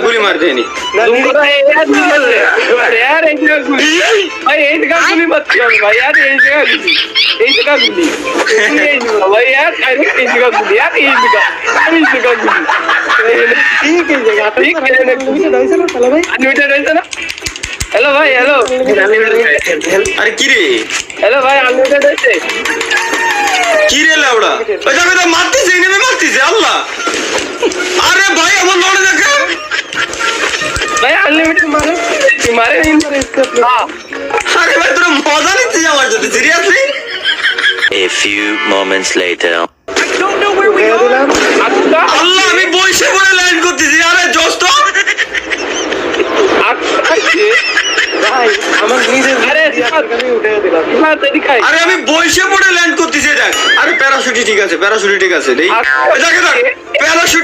গুলি মার দেয়নি यार एक जगह गुली भाई एक जगह गुली मत करो भाई यार एक जगह गुली भाई यार एक जगह गुली यार एक जगह गुली ठीक है जगह ठीक है अनलिमिटेड হইছে না তাহলে ভাই अनलिमिटेड है ना हेलो भाई हेलो আরে কি রে हेलो भाई अनलिमिटेड है কি রে লাউড়া ওই যাবে তো মারতেছে নেমে মারতেছে আল্লাহ আরে ভাই আমার লড়ে দেখে भाई अनलिमिटेड मारो मारे नहीं मारे इसका हां আরে ভাই তোরা মজা নিতে যাওয়ার জন্য seriously A few moments later. উঠে দিলাম अच्छा আল্লাহ আমি বইসে পড়ে লাইন করতেছি আরে জোস্ত ভাই আমার নিজের আরে আমি উঠে দিলাম ना तरीका है আরে আমি বইসে পড়ে ল্যান্ড করতেছি দেখ আরে প্যারাশুটি ঠিক আছে প্যারাশুটি ঠিক আছে দেই আচ্ছা। দেখে দেখ প্যারাশুটি